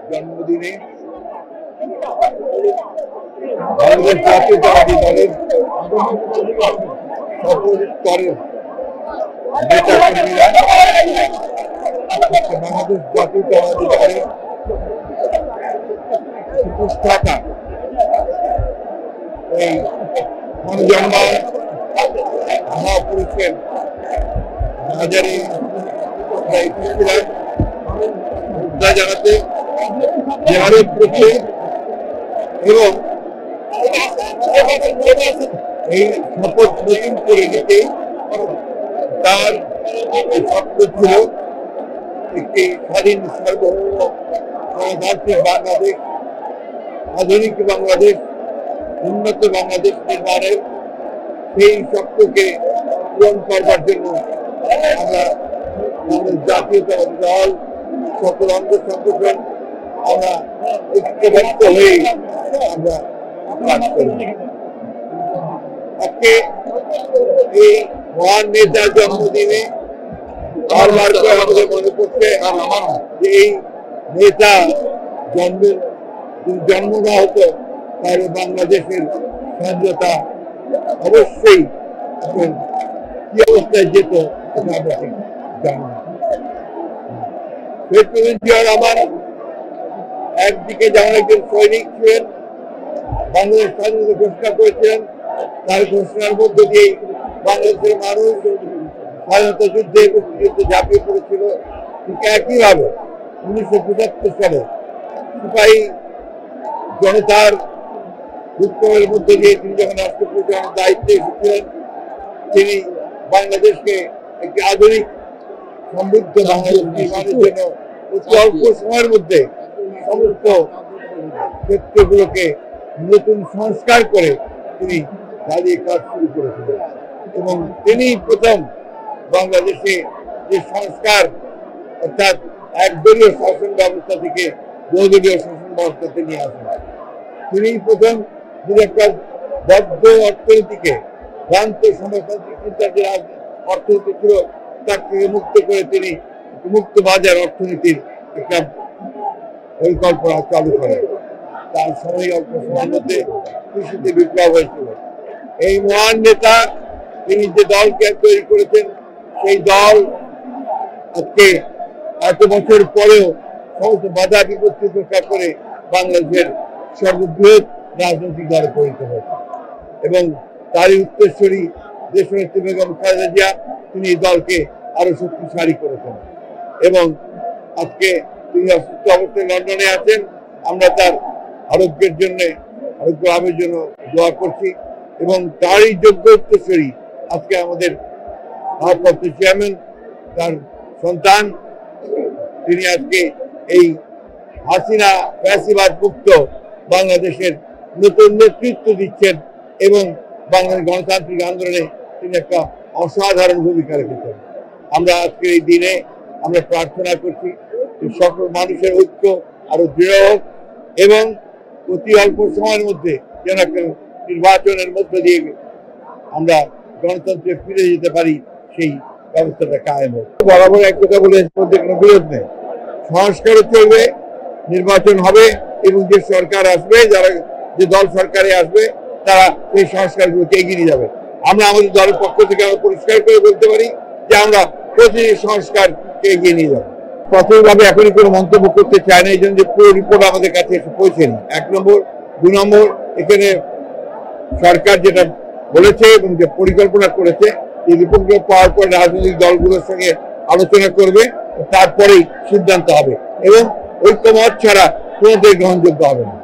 জন্মদিনে বাংলাদেশ জাতীয়তাবাদী দলের সকল স্তরের নেতাকর্মীরা বাংলাদেশ জাতীয়তাবাদী দলের প্রতিষ্ঠাতা এই গণজনমান মহাপুরুষের হাজারে জানাতে জেহারত করছে এবং এই শপথ নতুন করে নিতে তার স্বপ্ন ছিল একটি স্বাধীন সার্বভৌম গণতান্ত্রিক বাংলাদেশ, আধুনিক বাংলাদেশ, উন্নত বাংলাদেশ নির্মাণের সেই স্বপ্নকে পূরণ করবার জন্য আমরা আমাদের জাতীয়তাবাদী দল সকল অঙ্গ সংগঠন আমরা ঐক্যবদ্ধ হয়ে আমরা কাজ করি। আজকে এই মহান নেতার জন্মদিনে বারবার করে আমাদের মনে পড়ছে যে এই নেতা জন্ম না হতো তাহলে বাংলাদেশের স্বাধীনতা অবশ্যই কি অবস্থায় যেত আমরা ঠিক জানি না। আমার একদিকে যেমন একজন সৈনিক ছিলেন, বাংলাদেশ স্বাধীনতা ঘোষণা করেছিলেন, তার ঘোষণার মধ্য দিয়ে বাংলাদেশের মানুষ স্বাধীনতা যুদ্ধে মুক্তিযুদ্ধে ঝাঁপিয়ে পড়েছিল। ঠিক একইভাবে 1975 সালে সিপাহী জনতার বিপ্লবের মধ্য দিয়ে তিনি যখন রাষ্ট্র পরিচালনার দায়িত্বে এসেছিলেন, তিনি বাংলাদেশকে একটি আধুনিক সমৃদ্ধ বাংলাদেশ নির্মাণের জন্য অতি অল্প সময়ের মধ্যে সমস্ত ক্ষেত্রগুলোকে নতুন সংস্কার করে তিনি দাঁড়িয়ে কাজ শুরু করেছিলেন এবং তিনি প্রথম বাংলাদেশে যে সংস্কার অর্থাৎ একদলীয় শাসন ব্যবস্থা থেকে বহুদলীয় শাসন ব্যবস্থাতে নিয়ে আসেন। তিনি প্রথম একটা বদ্ধ অর্থনীতিকে ভ্রান্ত সমাজতান্ত্রিক চিন্তার যে অর্থনীতি ছিল তার থেকে মুক্ত করে তিনি মুক্ত বাজার অর্থনীতির একটা পরিকল্পনা চালু করেন। তার সময় অল্প সময়ের মধ্যে কৃষিতে বিপ্লব হয়েছিল। এই মহান নেতা তিনি যে দলকে তৈরি করেছেন, সেই দল আজকে এত বছর পরেও সমস্ত বাধা বিপত্তি উপেক্ষা করে বাংলাদেশের সর্ববৃহৎ রাজনৈতিক দলে পরিণত হয়েছে এবং তারই উত্তরসূরি দেশনেত্রী বেগম খালেদা জিয়া তিনি এই দলকে আরো শক্তিশালী করেছেন এবং আজকে তিনি অসুস্থ অবস্থায় লন্ডনে আছেন। আমরা তার আরোগ্যের জন্য আরোগ্য লাভের জন্য দোয়া করছি এবং তারই যোগ্য উত্তরসূরি আজকে আমাদের ভারপ্রাপ্ত চেয়ারম্যান তার সন্তান তিনি আজকে এই হাসিনা ফ্যাসিবাদ মুক্ত বাংলাদেশের নতুন নেতৃত্ব দিচ্ছেন এবং বাংলাদেশ গণতান্ত্রিক আন্দোলনে তিনি একটা অসাধারণ ভূমিকা রেখেছেন। আমরা আজকের এই দিনে আমরা প্রার্থনা করছি সকল মানুষের ঐক্য আরো দৃঢ় হোক এবং অতি অল্প সময়ের মধ্যে যেন একটা নির্বাচনের মধ্য দিয়ে আমরা গণতন্ত্রে ফিরে যেতে পারি, সেই ব্যবস্থাটা কায়েম হোক। বরাবর এক কথা বলে মধ্যে কোনো বিরোধ নেই, সংস্কারও চলবে, নির্বাচন হবে এবং যে সরকার আসবে, যারা যে দল সরকারে আসবে তারা সেই সংস্কারগুলোকে এগিয়ে নিয়ে যাবে। আমরা আমাদের দলের পক্ষ থেকে আমরা পরিষ্কার করে বলতে পারি যে আমরা প্রতিটি সংস্কারকে এগিয়ে নিয়ে যাবো। প্রাথমিকভাবে এখনই কোনো মন্তব্য করতে চায় না, এই জন্য যে পুরো রিপোর্ট আমাদের কাছে এসে পৌঁছেনি। 1 নম্বর, 2 নম্বর, এখানে সরকার যেটা বলেছে এবং যে পরিকল্পনা করেছে এই রিপোর্টগুলো পাওয়ার পর রাজনৈতিক দলগুলোর সঙ্গে আলোচনা করবে, তারপরেই সিদ্ধান্ত হবে এবং ঐক্যমত ছাড়া কোনোটাই গ্রহণযোগ্য হবে না।